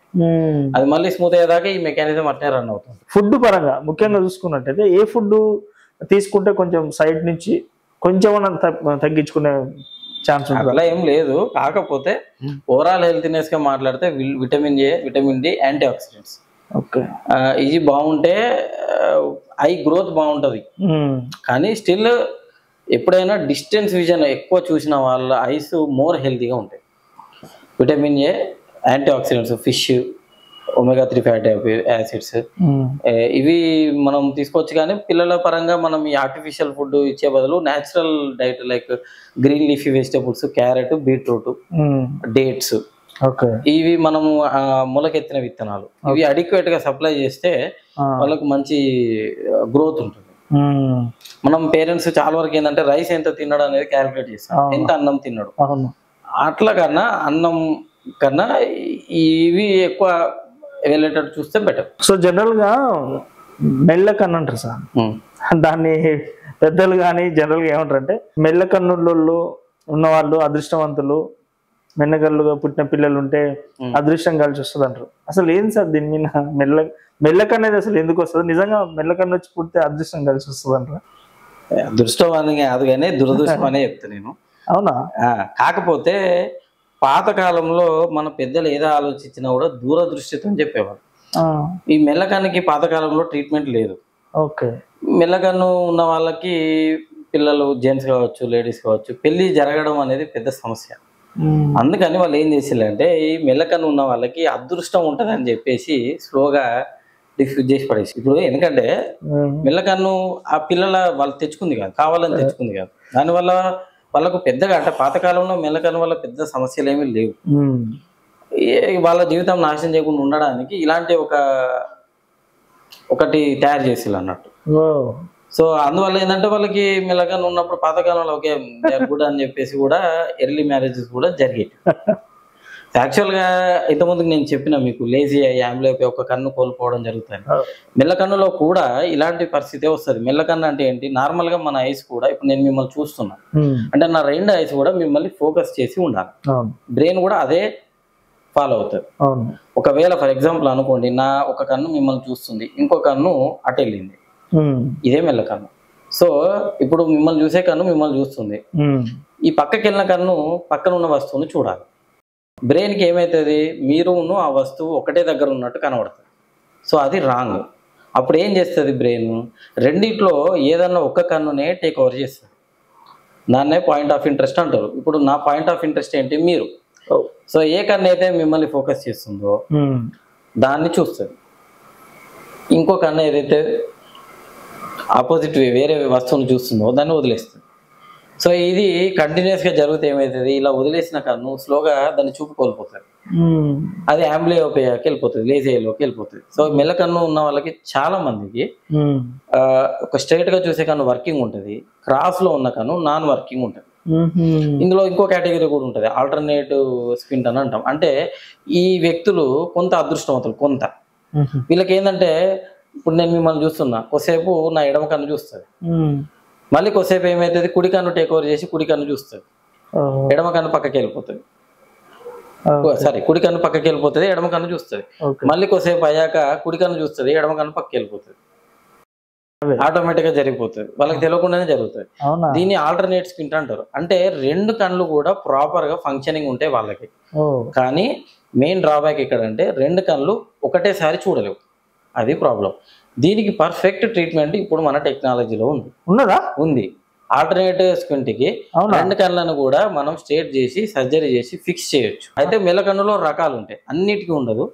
అది మళ్ళీ స్మూత్ అయ్యేదాకా ఈ మెకానిజం అట్నే రన్ అవుతుంది. ఫుడ్ పరంగా ముఖ్యంగా చూసుకున్నట్టయితే ఏ ఫుడ్ తీసుకుంటే కొంచెం సైడ్ నుంచి కొంచెం తగ్గించుకునే ఛాన్స్ అట్లా ఏం లేదు. కాకపోతే ఓవరాల్ హెల్తీనెస్ గా మాట్లాడితే vitamin A, vitamin D, antioxidants ఇది బాగుంటే ఐ గ్రోత్ బాగుంటది. కానీ స్టిల్ ఎప్పుడైనా డిస్టెన్స్ విజన్ ఎక్కువ చూసిన వాళ్ళ ఐస్ మోర్ హెల్తీగా ఉంటాయి. Vitamin A, antioxidants, fish, omega-3 fatty acids ఇవి మనం తీసుకోవచ్చు. కానీ పిల్లల పరంగా మనం ఈ ఆర్టిఫిషియల్ ఫుడ్ ఇచ్చే బదులు natural diet like green leafy vegetables, carrot, beetroot, dates, ఇవి మనము మొలకెత్తిన విత్తనాలు, ఇవి అడిక్వేట్ గా సప్లై చేస్తే వాళ్ళకు మంచి గ్రోత్ ఉంటుంది. మనం పేరెంట్స్ చాలా వరకు ఏంటంటే రైస్ ఎంత తిన్నాడు అనేది క్యాలిక్యులేట్ చేస్తాం, ఎంత అన్నం తిన్నాడు. అట్లా కన్నా అన్నం కన్నా ఇవి ఎక్కువ వెళ్ళేటట్టు చూస్తే బెటర్. సో జనరల్ గా మెల్లకన్ను అంటారు సార్, దాన్ని పెద్దలు కానీ జనరల్ గా ఏమంటారు అంటే మెల్లకన్నుల్లో ఉన్న వాళ్ళు అదృష్టవంతులు, మెల్లకల్లుగా పుట్టిన పిల్లలు ఉంటే అదృష్టం కలిసి వస్తుంది అంటారు. అసలు ఏంది సార్ దీని మీద మెల్లక అనేది అసలు ఎందుకు వస్తుంది? నిజంగా మెల్లకన్ను వచ్చి పుడితే అదృష్టం కలిసి వస్తుంది అంటారు? అదృష్టం అని కాదు కానీ దురదృష్టం అనే చెప్తాను నేను. అవునా? కాకపోతే పాతకాలంలో మన పెద్దలు ఏదో ఆలోచించినా కూడా దూరదృష్టితో చెప్పేవారు. ఈ మెల్లకన్నుకి పాతకాలంలో ట్రీట్మెంట్ లేదు. ఓకే. మెల్లకన్ను ఉన్న వాళ్ళకి పిల్లలు, జెంట్స్ కావచ్చు, లేడీస్ కావచ్చు, పెళ్లి జరగడం అనేది పెద్ద సమస్య. అందుకని వాళ్ళు ఏం చేసిందంటే ఈ మెల్లకన్ను ఉన్న వాళ్ళకి అదృష్టం ఉంటది అని చెప్పేసి స్లోగా డిఫ్యూజ్ చేసి పడేసి. ఇప్పుడు ఎందుకంటే మెల్లకన్ను ఆ పిల్లల వాళ్ళు తెచ్చుకుంది కాదు, కావాలని తెచ్చుకుంది కాదు. దానివల్ల వాళ్ళకు పెద్దగా అంటే పాతకాలంలో మెల్లకన్ను వల్ల పెద్ద సమస్యలు ఏమీ లేవు. వాళ్ళ జీవితం నాశనం చేయకుండా ఉండడానికి ఇలాంటి ఒకటి తయారు చేసేది అన్నట్టు. సో అందువల్ల ఏంటంటే వాళ్ళకి మెల్లకన్ను ఉన్నప్పుడు పాతకాలంలో ఓకే గుడ్ అని చెప్పేసి కూడా ఎర్లీ మ్యారేజెస్ కూడా జరిగేవి. యాక్చువల్గా ఇంతకుముందుకు నేను చెప్పిన మీకు లేజీ యామ్లోకి ఒక కన్ను కోల్పోవడం జరుగుతుంది. మెల్లకన్నులో కూడా ఇలాంటి పరిస్థితి వస్తుంది. మెల్లకన్ను అంటే ఏంటి, నార్మల్ గా మన ఐస్ కూడా ఇప్పుడు నేను మిమ్మల్ని చూస్తున్నాను అంటే నా రెండు ఐస్ కూడా మిమ్మల్ని ఫోకస్ చేసి ఉండాలి. బ్రెయిన్ కూడా అదే ఫాలో అవుతుంది. ఒకవేళ ఫర్ ఎగ్జాంపుల్ అనుకోండి, నా ఒక కన్ను మిమ్మల్ని చూస్తుంది, ఇంకో కన్ను అటు వెళ్ళింది, ఇదే మెల్లకన్ను. సో ఇప్పుడు మిమ్మల్ని చూసే కన్ను మిమ్మల్ని చూస్తుంది, ఈ పక్కకి వెళ్ళిన కన్ను పక్కన ఉన్న వస్తువుని చూడాలి. బ్రెయిన్కి ఏమవుతుంది, మీరును ఆ వస్తువు ఒకటే దగ్గర ఉన్నట్టు కనబడుతుంది. సో అది రాంగ్. అప్పుడు ఏం చేస్తుంది బ్రెయిన్, రెండిట్లో ఏదన్నా ఒక్క కన్నునే టేక్ ఓవర్ చేస్తుంది. దాన్నే పాయింట్ ఆఫ్ ఇంట్రెస్ట్ అంటారు. ఇప్పుడు నా పాయింట్ ఆఫ్ ఇంట్రెస్ట్ ఏంటి, మీరు. సో ఏ కన్ను అయితే మిమ్మల్ని ఫోకస్ చేస్తుందో దాన్ని చూస్తుంది, ఇంకో కన్ను ఏదైతే ఆపోజిట్ వేరే వస్తువుని చూస్తుందో దాన్ని వదిలేస్తుంది. సో ఇది కంటిన్యూస్ గా జరిగితే ఏమవుతుంది, ఇలా వదిలేసిన కన్ను స్లోగా దాన్ని చూపు కోల్పోతుంది. అది అంబ్లియోపియాకి వెళ్ళిపోతుంది, లేజేలోకి వెళ్ళిపోతుంది. సో మెల్లకన్ను ఉన్న వాళ్ళకి చాలా మందికి ఒక స్ట్రైట్ గా చూసే కన్ను వర్కింగ్ ఉంటుంది, క్రాస్ లో ఉన్న కన్ను నాన్ వర్కింగ్ ఉంటుంది. ఇందులో ఇంకో కేటగిరీ కూడా ఉంటుంది, ఆల్టర్నేటివ్ స్క్వింట్ అని అంటాం. అంటే ఈ వ్యక్తులు కొంత అదృష్టవంతులు, కొంత వీళ్ళకి ఏంటంటే ఇప్పుడు నేను మిమ్మల్ని చూస్తున్నా, కొద్దిసేపు నా ఎడమ కన్ను చూస్తుంది, మళ్ళీ కొద్దిసేపు ఏమైతుంది కుడి కన్ను టేక్ ఓవర్ చేసి కుడి కన్ను చూస్తుంది, ఎడమ కన్ను పక్కకి వెళ్ళిపోతుంది. సారీ, కుడి కన్ను పక్కకి వెళ్ళిపోతుంది, ఎడమ కన్ను చూస్తుంది. మళ్ళీ కొద్దిసేపు అయ్యాక కుడి కన్ను చూస్తుంది, ఎడమ కన్ను పక్కకి వెళ్ళిపోతుంది. ఆటోమేటిక్ గా జరిగిపోతుంది, వాళ్ళకి తెలియకుండానే జరుగుతుంది. దీన్ని ఆల్టర్నేట్ స్క్వింట్ అంటారు. అంటే రెండు కళ్ళు కూడా ప్రాపర్ గా ఫంక్షనింగ్ ఉంటాయి వాళ్ళకి. కానీ మెయిన్ డ్రాబ్యాక్ ఇక్కడ అంటే రెండు కళ్ళు ఒకటేసారి చూడలేవు, అది ప్రాబ్లం. దీనికి పర్ఫెక్ట్ ట్రీట్మెంట్ ఇప్పుడు మన టెక్నాలజీలో ఉంది. ఆల్టర్నేటివ్ స్క్వింట్ కి రెండు కళ్ళను కూడా మనం స్ట్రేట్ చేసి సర్జరీ చేసి ఫిక్స్ చేయొచ్చు. అయితే మెల్లకన్నులో రకాలు ఉంటాయి, అన్నిటికీ ఉండదు,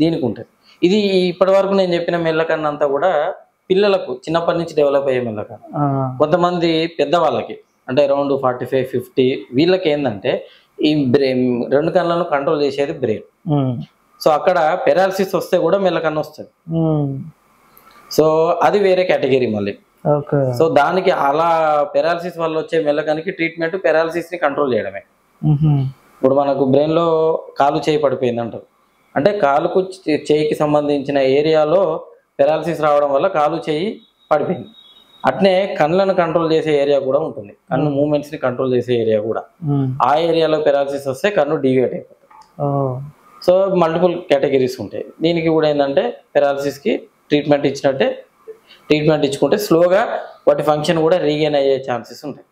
దీనికి ఉంటుంది. ఇది ఇప్పటి వరకు నేను చెప్పిన మెల్లకన్ను అంతా కూడా పిల్లలకు చిన్నప్పటి నుంచి డెవలప్ అయ్యే మెల్లకన్ను. కొంతమంది పెద్దవాళ్ళకి అంటే అరౌండ్ 45-50 వీళ్ళకి ఏంటంటే ఈ రెండు కళ్ళను కంట్రోల్ చేసేది బ్రెయిన్. సో అక్కడ పెరాలసిస్ వస్తే కూడా మెల్లకన్ను వస్తుంది. సో అది వేరే కేటగిరీ మళ్ళీ. సో దానికి అలా పెరాలసిస్ వల్ల వచ్చే మెల్లకన్నుకి ట్రీట్మెంట్ పెరాలసిస్ ని కంట్రోల్ చేయడమే. ఇప్పుడు మనకు బ్రెయిన్ లో కాలు చేయి పడిపోయింది అంటారు, అంటే కాలుకు చేయికి సంబంధించిన ఏరియాలో పెరాలసిస్ రావడం వల్ల కాలు చేయి పడిపోయింది. అట్నే కళ్ళను కంట్రోల్ చేసే ఏరియా కూడా ఉంటుంది, కన్ను మూమెంట్స్ ని కంట్రోల్ చేసే ఏరియా కూడా. ఆ ఏరియాలో పెరాలసిస్ వస్తే కన్ను డివియేట్ అయిపోతుంది. సో మల్టిపుల్ కేటగిరీస్ ఉంటాయి. దీనికి కూడా ఏంటంటే పెరాలసిస్ కి ట్రీట్మెంట్ ఇచ్చినట్టే ట్రీట్మెంట్ ఇచ్చుకుంటే స్లోగా వాటి ఫంక్షన్ కూడా రీగెయిన్ అయ్యే ఛాన్సెస్ ఉంటాయి.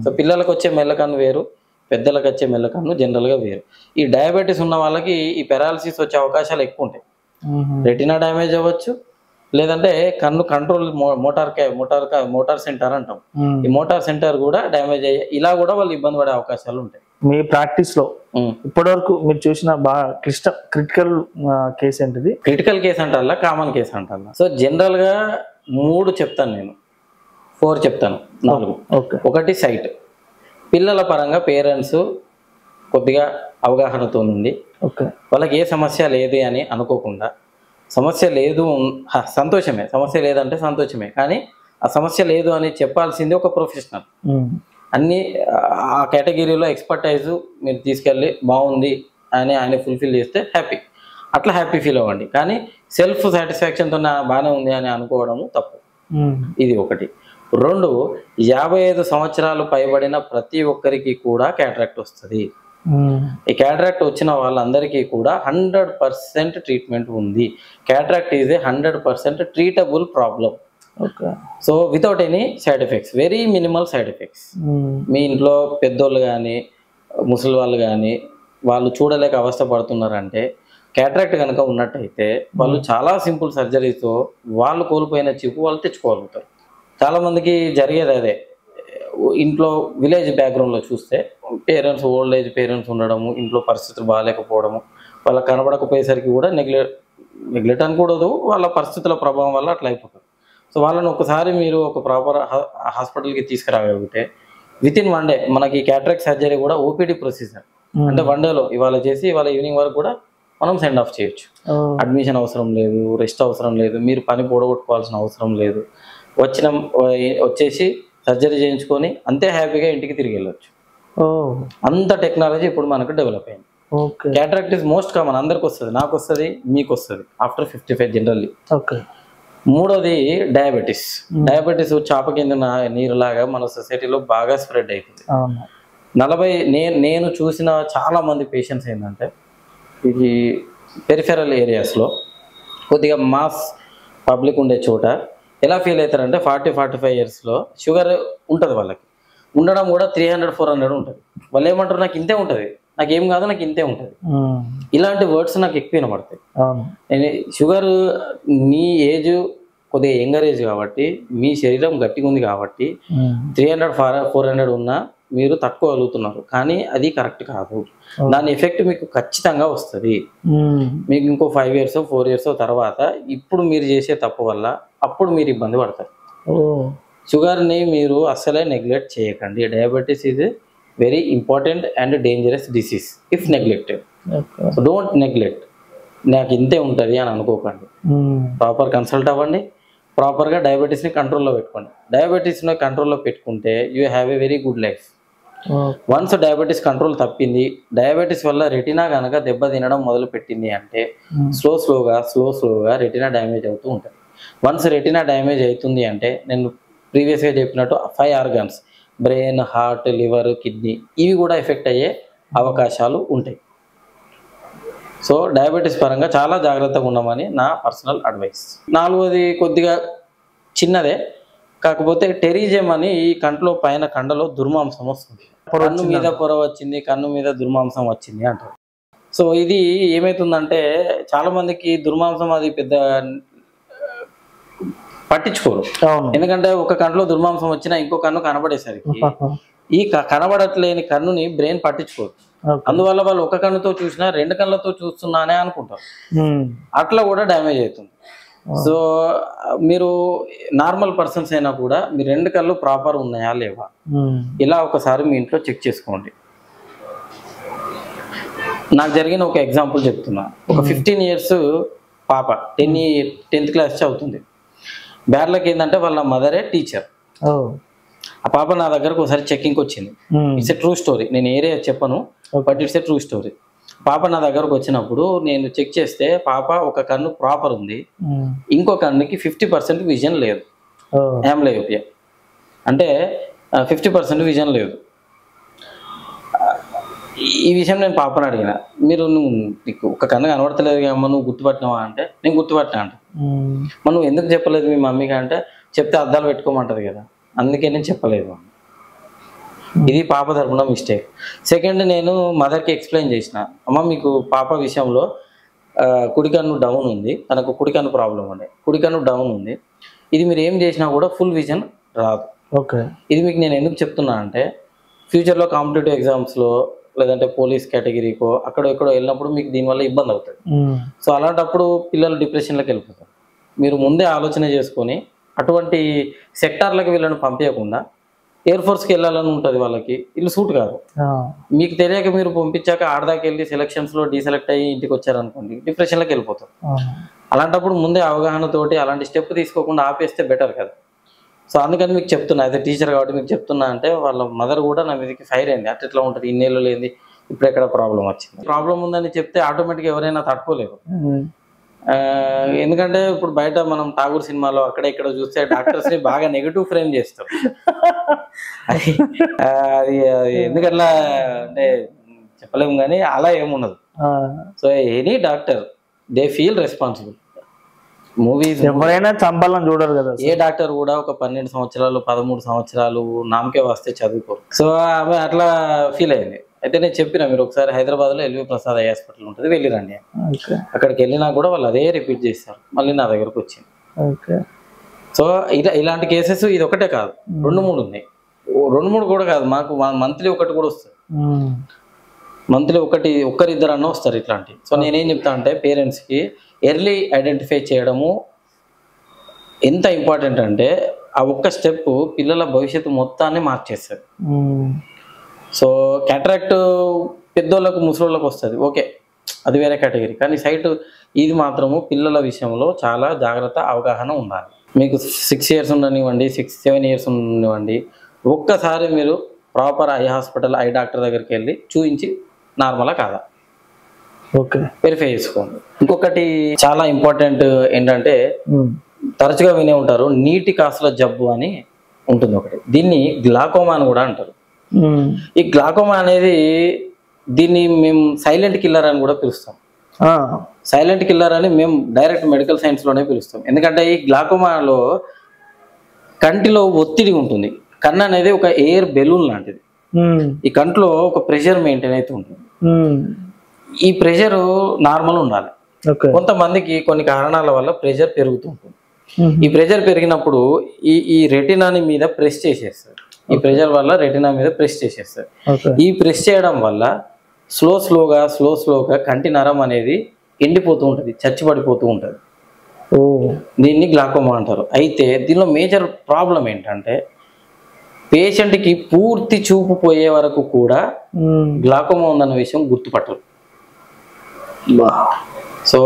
సో పిల్లలకు వచ్చే మెల్లకన్ను వేరు, పెద్దలకు వచ్చే మెల్లకన్ను జనరల్ గా వేరు. ఈ డయాబెటీస్ ఉన్న వాళ్ళకి ఈ పెరాలసిస్ వచ్చే అవకాశాలు ఎక్కువ ఉంటాయి. రెటినా డ్యామేజ్ అవ్వచ్చు, లేదంటే కన్ను కంట్రోల్ మోటార్ సెంటర్ అంటాం, ఈ మోటార్ సెంటర్ కూడా డ్యామేజ్ అయ్యే ఇలా కూడా వాళ్ళు ఇబ్బంది పడే అవకాశాలు ఉంటాయి. మీ ప్రాక్టీస్ లో ఇప్పటివరకు మీరు చూసిన బాగా క్రిటికల్ కేసు ఏంటిది? క్రిటికల్ కేసు అంటారా, కామన్ కేసు అంటారా? సో జనరల్ గా 3 చెప్తాను, నేను 4 చెప్తాను, 4. ఒకటి సైట్. పిల్లల పరంగా పేరెంట్స్ కొద్దిగా అవగాహనతో ఉంది, వాళ్ళకి ఏ సమస్య లేదు అని అనుకోకుండా, సమస్య లేదు సంతోషమే, సమస్య లేదంటే సంతోషమే, కానీ ఆ సమస్య లేదు అని చెప్పాల్సింది ఒక ప్రొఫెషనల్. అన్ని ఆ కేటగిరీలో ఎక్స్పర్టైజ్ మీరు తీసుకెళ్ళి బాగుంది అని ఆయన ఫుల్ఫిల్ చేస్తే హ్యాపీ, అట్లా హ్యాపీ ఫీల్ అవ్వండి. కానీ సెల్ఫ్ సాటిస్ఫాక్షన్తో బాగానే ఉంది అని అనుకోవడము తప్పు. ఇది ఒకటి. 2, 55 సంవత్సరాలు పైబడిన ప్రతి ఒక్కరికి కూడా క్యాటరాక్ట్ వస్తుంది. ఈ క్యాటరాక్ట్ వచ్చిన వాళ్ళందరికీ కూడా 100% ట్రీట్మెంట్ ఉంది. Cataract is a 100% treatable problem. So without any side effects, very minimal side effects. మీ ఇంట్లో పెద్దోళ్ళు కానీ ముసలి వాళ్ళు కానీ వాళ్ళు చూడలేక అవస్థ పడుతున్నారంటే క్యాటరాక్ట్ కనుక ఉన్నట్టయితే వాళ్ళు చాలా సింపుల్ సర్జరీతో వాళ్ళు కోల్పోయిన చూపు వాళ్ళు తెచ్చుకోగలుగుతారు. చాలా మందికి జరిగేది అదే. ఇంట్లో విలేజ్ బ్యాక్గ్రౌండ్లో చూస్తే పేరెంట్స్, ఓల్డ్ ఏజ్ పేరెంట్స్ ఉండడము, ఇంట్లో పరిస్థితులు బాగాలేకపోవడము, వాళ్ళకి కనబడకపోయేసరికి కూడా నెగ్లెక్ట్ అనకూడదు, వాళ్ళ పరిస్థితుల ప్రభావం వల్ల అట్లా అయిపోతుంది. సో వాళ్ళని ఒకసారి మీరు ఒక ప్రాపర్ హాస్పిటల్కి తీసుకురాగలిగితే వితిన్ 1 day మనకి క్యాటరాక్ట్ సర్జరీ కూడా ఓపీడీ ప్రొసీజర్. అంటే 1 dayలో ఇవాళ చేసి ఇవాళ ఈవినింగ్ వరకు కూడా మనం సెండ్ ఆఫ్ చేయొచ్చు. అడ్మిషన్ అవసరం లేదు, రెస్ట్ అవసరం లేదు, మీరు పని పొడగొట్టుకోవాల్సిన అవసరం లేదు. వచ్చేసి సర్జరీ చేయించుకొని అంతే హ్యాపీగా ఇంటికి తిరిగి వెళ్ళొచ్చు. అంత టెక్నాలజీ ఇప్పుడు మనకు డెవలప్ అయింది. క్యాటరాక్ట్ ఇస్ మోస్ట్ కామన్, అందరికి వస్తుంది, నాకు వస్తుంది, మీకు వస్తుంది ఆఫ్టర్ 55 జనరల్లీ. మూడోది డయాబెటీస్. డయాబెటీస్ చాప కింద నీరులాగా మన సొసైటీలో బాగా స్ప్రెడ్ అవుతుంది. 40 నేను చూసిన చాలా మంది పేషెంట్స్ ఏంటంటే ఇది పెరిఫెరల్ ఏరియాస్లో కొద్దిగా మాస్ పబ్లిక్ ఉండే చోట ఎలా ఫీల్ అవుతారంటే 40-45 yearsలో షుగర్ ఉంటుంది వాళ్ళకి. ఉండడం కూడా 300-400 ఉంటుంది. వాళ్ళు ఏమంటారు, నాకు ఇంతే ఉంటుంది, నాకేం కాదు, నాకు ఇంతే ఉంటుంది. ఇలాంటి వర్డ్స్ నాకు ఎక్కువ వినపడతాయి. షుగర్ మీ ఏజ్ కొద్దిగా యంగర్ ఏజ్ కాబట్టి, మీ శరీరం గట్టిగా ఉంది కాబట్టి 300-400 ఉన్నా మీరు తట్టుకోగలుగుతున్నారు. కానీ అది కరెక్ట్ కాదు. దాని ఎఫెక్ట్ మీకు ఖచ్చితంగా వస్తుంది. మీకు ఇంకో 5 years 4 years తర్వాత ఇప్పుడు మీరు చేసే తప్పు వల్ల అప్పుడు మీరు ఇబ్బంది పడతారు. షుగర్ని మీరు అస్సలే నెగ్లెక్ట్ చేయకండి. Diabetes is very important and dangerous disease if neglected. So don't neglect. నాకు ఇంతే ఉంటుంది అని అనుకోకండి. ప్రాపర్ కన్సల్ట్ అవ్వండి. ప్రాపర్గా డయాబెటీస్ని కంట్రోల్లో పెట్టుకోండి. డయాబెటీస్ని కంట్రోల్లో పెట్టుకుంటే you have a very good life. Once diabetes control తప్పింది, డయాబెటీస్ వల్ల రెటినా కనుక దెబ్బ తినడం మొదలు పెట్టింది అంటే స్లోగా రెటినా డ్యామేజ్ అవుతూ ఉంటుంది. వన్స్ రెటినా డ్యామేజ్ అవుతుంది అంటే నేను ప్రీవియస్గా చెప్పినట్టు 5 organs brain, heart, liver, kidney ఇవి కూడా ఎఫెక్ట్ అయ్యే అవకాశాలు ఉంటాయి. సో డయాబెటీస్ పరంగా చాలా జాగ్రత్తగా ఉండమని నా పర్సనల్ అడ్వైస్. 4వది కొద్దిగా చిన్నదే, కాకపోతే టెరిజియం అని ఈ కంట్లో పైన కండలో దుర్మాంసం వస్తుంది. కన్ను మీద పొర వచ్చింది, కన్ను మీద దుర్మాంసం వచ్చింది అంటారు. సో ఇది ఏమవుతుందంటే చాలా మందికి దుర్మాంసం అది పెద్ద పట్టించుకోరు. ఎందుకంటే ఒక కంట్లో దుర్మాంసం వచ్చినా ఇంకో కన్ను కనబడేసరికి ఈ కనబడట్లేని కన్నుని బ్రెయిన్ పట్టించుకోరు. అందువల్ల వాళ్ళు ఒక కన్నుతో చూసినా 2 కళ్ళతో చూస్తున్నానే అనుకుంటారు. అట్లా కూడా డ్యామేజ్ అవుతుంది. సో మీరు నార్మల్ పర్సన్స్ అయినా కూడా మీ 2 కళ్ళు ప్రాపర్ ఉన్నాయా లేవా ఇలా ఒకసారి మీ ఇంట్లో చెక్ చేసుకోండి. నాకు జరిగిన ఒక ఎగ్జాంపుల్ చెప్తున్నా. ఒక 15 years పాప 10th class చదువుతుంది. బ్యాడ్ లక్ ఏంటంటే వాళ్ళ మదరే టీచర్. ఆ పాప నా దగ్గరకు ఒకసారి చెక్కింగ్కి వచ్చింది. It's a true story. నేను ఏరియా చెప్పను, but it's a true story. పాప నా దగ్గరకు వచ్చినప్పుడు నేను చెక్ చేస్తే పాప ఒక కన్ను ప్రాపర్ ఉంది, ఇంకో కన్నుకి 50% విజన్ లేదు. యాంబ్లయోపియా అంటే 50% విజన్ లేదు. ఈ విషయం నేను పాపను అడిగిన, నీకు ఒక కన్ను కనబడతలేదు అమ్మ, నువ్వు గుర్తుపట్టినావా అంటే నేను గుర్తుపట్టినా అంట. మరి నువ్వు ఎందుకు చెప్పలేదు మీ మమ్మీకి అంటే చెప్తే అద్దాలు పెట్టుకోమంటది కదా, అందుకే నేను చెప్పలేదు. ఇది పాప తరపున మిస్టేక్. సెకండ్, నేను మదర్కి ఎక్స్ప్లెయిన్ చేసిన, అమ్మ మీకు పాప విషయంలో కుడికన్ను డౌన్ ఉంది, తనకు కుడికన్ను ప్రాబ్లం ఉండే, కుడికన్ను డౌన్ ఉంది, ఇది మీరు ఏం చేసినా కూడా ఫుల్ విజన్ రాదు. ఇది మీకు నేను ఎందుకు చెప్తున్నా అంటే ఫ్యూచర్లో కాంపిటేటివ్ ఎగ్జామ్స్లో లేదంటే పోలీస్ కేటగిరీకో అక్కడో ఎక్కడో వెళ్ళినప్పుడు మీకు దీనివల్ల ఇబ్బంది అవుతుంది. సో అలాంటప్పుడు పిల్లలు డిప్రెషన్లోకి వెళ్ళిపోతారు. మీరు ముందే ఆలోచన చేసుకొని అటువంటి సెక్టార్లకు వీళ్ళని పంపించకుండా ఎయిర్ ఫోర్స్కి వెళ్ళాలని ఉంటుంది వాళ్ళకి, వీళ్ళు సూట్ కాదు. మీకు తెలియక మీరు పంపించాక ఆడదాకి వెళ్ళి సెలక్షన్స్లో డీసెలెక్ట్ అయ్యి ఇంటికి వచ్చారనుకోండి, డిప్రెషన్లోకి వెళ్ళిపోతారు. అలాంటప్పుడు ముందే అవగాహనతోటి అలాంటి స్టెప్ తీసుకోకుండా ఆపేస్తే బెటర్ కదా. సో అందుకని మీకు చెప్తున్నా, అయితే టీచర్ కాబట్టి మీకు చెప్తున్నా అంటే వాళ్ళ మదర్ కూడా నా మీదకి ఫైర్ అయింది. అట్లా ఉంటుంది, ఇన్నేళ్ళు లేని ఇప్పుడు ఎక్కడ ప్రాబ్లం వచ్చింది. ప్రాబ్లం ఉందని చెప్తే ఆటోమేటిక్గా ఎవరైనా తట్టుకోలేరు. ఎందుకంటే ఇప్పుడు బయట మనం ఠాగూర్ సినిమాలో అక్కడ ఇక్కడ చూస్తే డాక్టర్స్ ని బాగా నెగిటివ్ ఫ్రేమ్ చేస్తారు. అది ఎందుకట్లా అంటే చెప్పలేము కానీ అలా ఏముండదు. So any doctor they feel responsible. Movies ఎవరైనా చంపాలని చూడరు కదా. ఏ డాక్టర్ కూడా ఒక 12 సంవత్సరాలు 13 సంవత్సరాలు నామకే వస్తే చదువుకోరు. సో ఆమె అట్లా ఫీల్ అయింది. అయితే నేను చెప్పిన, మీరు ఒకసారి హైదరాబాద్ లో ఎల్వి ప్రసాద్ ఐ హాస్పిటల్ ఉంటుంది, వెళ్ళిరండి. అక్కడికి వెళ్ళినా కూడా వాళ్ళు అదే రిపీట్ చేస్తారు, మళ్ళీ నా దగ్గరకు వచ్చింది. సో ఇలాంటి కేసెస్ ఇది ఒకటే కాదు, 2-3 ఉన్నాయి. 2-3 కూడా కాదు, మాకు మంత్లీ ఒకటి కూడా వస్తుంది. మంత్లీ ఒక్కరిద్దరు అన్న వస్తారు ఇట్లాంటి. సో నేనేం చెప్తా అంటే పేరెంట్స్కి ఎర్లీ ఐడెంటిఫై చేయడము ఎంత ఇంపార్టెంట్ అంటే ఆ ఒక్క స్టెప్ పిల్లల భవిష్యత్తు మొత్తాన్ని మార్చేస్తుంది. సో క్యాటరాక్ట్ పెద్దోళ్ళకు ముసలోళ్ళకు వస్తుంది, ఓకే, అది వేరే కేటగిరీ. కానీ సైట్ ఇది మాత్రము పిల్లల విషయంలో చాలా జాగ్రత్త అవగాహన ఉండాలి. మీకు 6 ఇయర్స్ ఉండనివ్వండి, 6-7 ఇయర్స్ ఉండనివ్వండి, ఒక్కసారి మీరు proper eye hospital I doctor దగ్గరికి వెళ్ళి చూపించి నార్మలా కాదా ఓకే వెరిఫై చేసుకోండి. ఇంకొకటి చాలా ఇంపార్టెంట్ ఏంటంటే తరచుగా వినే ఉంటారు, నీటి కాసుల జబ్బు అని ఉంటుంది ఒకటి. దీన్ని గ్లాకోమా అని కూడా అంటారు. ఈ గ్లాకోమా అనేది దీన్ని మేము సైలెంట్ కిల్లర్ అని కూడా పిలుస్తాం. సైలెంట్ కిల్లర్ అని మేము డైరెక్ట్ మెడికల్ సైన్స్ లోనే పిలుస్తాం. ఎందుకంటే ఈ గ్లాకోమాలో కంటిలో ఒత్తిడి ఉంటుంది. కన్ను అనేది ఒక ఎయిర్ బెలూన్ లాంటిది. ఈ కంట్లో ఒక ప్రెషర్ మెయింటైన్ అయితే ఉంటుంది. ఈ ప్రెషర్ నార్మల్ ఉండాలి. కొంతమందికి కొన్ని కారణాల వల్ల ప్రెషర్ పెరుగుతూ ఉంటుంది. ఈ ప్రెషర్ పెరిగినప్పుడు ఈ రెటినాని మీద ప్రెస్ చేసేస్తారు. ఈ ప్రెషర్ వల్ల రెటినా మీద ప్రెస్ చేసేస్తారు. ఈ ప్రెస్ చేయడం వల్ల స్లోగా కంటి నరం అనేది ఎండిపోతూ ఉంటుంది, చచ్చిపడిపోతూ ఉంటుంది. దీన్ని గ్లాకోమా అంటారు. అయితే దీనిలో మేజర్ ప్రాబ్లం ఏంటంటే పేషెంట్కి పూర్తి చూపు పోయే వరకు కూడా గ్లాకోమా ఉందన్న విషయం గుర్తుపట్టరు. సో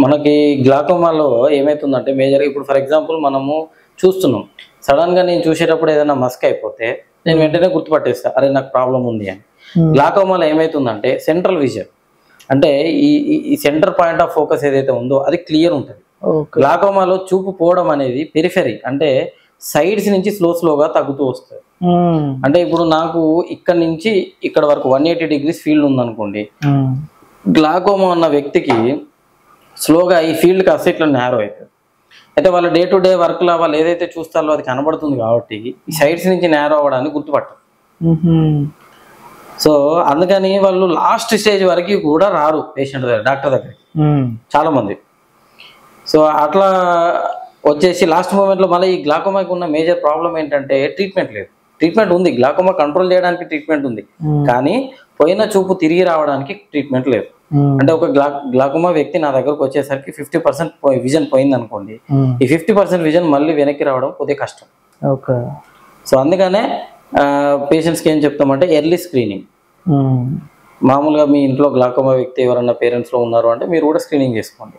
మనకి గ్లాకోమాలో ఏమవుతుందంటే మేజర్, ఇప్పుడు ఫర్ ఎగ్జాంపుల్ మనము చూస్తున్నాం, సడన్గా నేను చూసేటప్పుడు ఏదైనా మస్క్ అయిపోతే నేను వెంటనే గుర్తుపట్టేస్తా, అరే నాకు ప్రాబ్లం ఉంది అని. గ్లాకోమాలో ఏమవుతుందంటే సెంట్రల్ విజన్ అంటే ఈ సెంటర్ పాయింట్ ఆఫ్ ఫోకస్ ఏదైతే ఉందో అది క్లియర్ ఉంటుంది. గ్లాకోమాలో చూపు పోవడం అనేది పెరిఫెరీ అంటే సైడ్స్ నుంచి స్లోగా తగ్గుతూ వస్తుంది. అంటే ఇప్పుడు నాకు ఇక్కడ నుంచి ఇక్కడ వరకు 180 degrees ఫీల్డ్ ఉందనుకోండి, గ్లాకోమా ఉన్న వ్యక్తికి స్లోగా ఈ ఫీల్డ్ కాస్త ఇట్లా నేరో అవుతుంది. అయితే వాళ్ళ డే టు డే వర్క్లో వాళ్ళు ఏదైతే చూస్తారో అది కనబడుతుంది కాబట్టి ఈ సైడ్స్ నుంచి నేరో అవ్వడానికి గుర్తుపట్టరు. సో అందుకని వాళ్ళు లాస్ట్ స్టేజ్ వరకు కూడా రారు పేషెంట్ దగ్గర, డాక్టర్ దగ్గరికి చాలా మంది. సో అట్లా వచ్చేసి లాస్ట్ మూమెంట్లో మళ్ళీ ఈ గ్లాకోమాకి ఉన్న మేజర్ ప్రాబ్లం ఏంటంటే ట్రీట్మెంట్ లేదు. ట్రీట్మెంట్ ఉంది, గ్లాకోమా కంట్రోల్ చేయడానికి ట్రీట్మెంట్ ఉంది, కానీ పోయిన చూపు తిరిగి రావడానికి ట్రీట్మెంట్ లేదు. అంటే ఒక గ్లాకోమా వ్యక్తి నా దగ్గరకు వచ్చేసరికి 50% విజన్ పోయింది అనుకోండి, ఈ 50% విజన్ మళ్ళీ వెనక్కి రావడం కొద్దిగా కష్టం. సో అందుకనే పేషెంట్స్కి ఏం చెప్తామంటే ఎర్లీ స్క్రీనింగ్. మామూలుగా మీ ఇంట్లో గ్లాకోమా వ్యక్తి ఎవరన్నా పేరెంట్స్లో ఉన్నారు అంటే మీరు కూడా స్క్రీనింగ్ చేసుకోండి.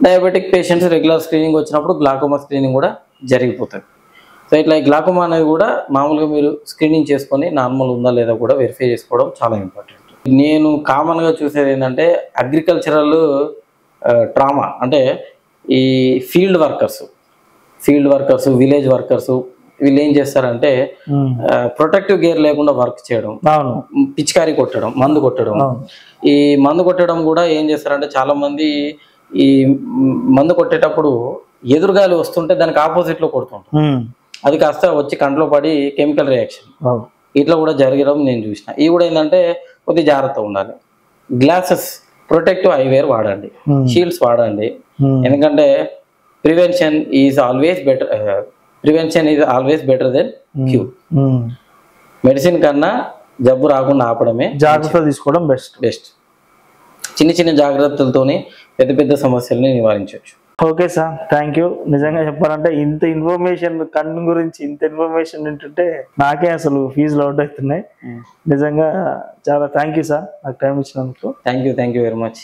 డయాబెటిక్ పేషెంట్స్ రెగ్యులర్ స్క్రీనింగ్ వచ్చినప్పుడు గ్లాకోమా స్క్రీనింగ్ కూడా జరిగిపోతుంది. సో ఇట్లా ఈ గ్లాకోమా అనేది కూడా మామూలుగా మీరు స్క్రీనింగ్ చేసుకొని నార్మల్ ఉందా లేదా కూడా వెరిఫై చేసుకోవడం చాలా ఇంపార్టెంట్. నేను కామన్గా చూసేది ఏంటంటే అగ్రికల్చరల్ ట్రామా అంటే ఈ ఫీల్డ్ వర్కర్స్ విలేజ్ వర్కర్స్ వీళ్ళు ఏం చేస్తారంటే ప్రొటెక్టివ్ గేర్ లేకుండా వర్క్ చేయడం, పిచికారీ కొట్టడం, మందు కొట్టడం. ఈ మందు కొట్టడం కూడా ఏం చేస్తారంటే చాలా మంది ఈ మందు కొట్టేటప్పుడు ఎదురుగాలి వస్తుంటే దానికి ఆపోజిట్ లో కొడుతుంటాం, అది కాస్త వచ్చి కంట్లో పడి కెమికల్ రియాక్షన్ ఇట్లా కూడా జరగడం నేను చూసిన. ఇవి కూడా ఏంటంటే కొద్దిగా జాగ్రత్త ఉండాలి. గ్లాసెస్, ప్రొటెక్టివ్ ఐవేర్ వాడండి, షీల్డ్స్ వాడండి. ఎందుకంటే prevention is always better than cure. Medicine కన్నా జబ్బు రాకుండా ఆపడమే, జాగ్రత్త తీసుకోవడం బెస్ట్. చిన్న జాగ్రత్తలతోనే పెద్ద సమస్యల్ని నివారించవచ్చు. Okay sir, thank you. నిజంగా చెప్పాలంటే ఇంత ఇన్ఫర్మేషన్ కన్ను గురించి ఇంత ఇన్ఫర్మేషన్ వింటుంటే నాకే అసలు ఫీజులు అవుట్ అవుతున్నాయి. నిజంగా చాలా థ్యాంక్ యూ సార్, నాకు టైం ఇచ్చినందుకు. Thank you very much.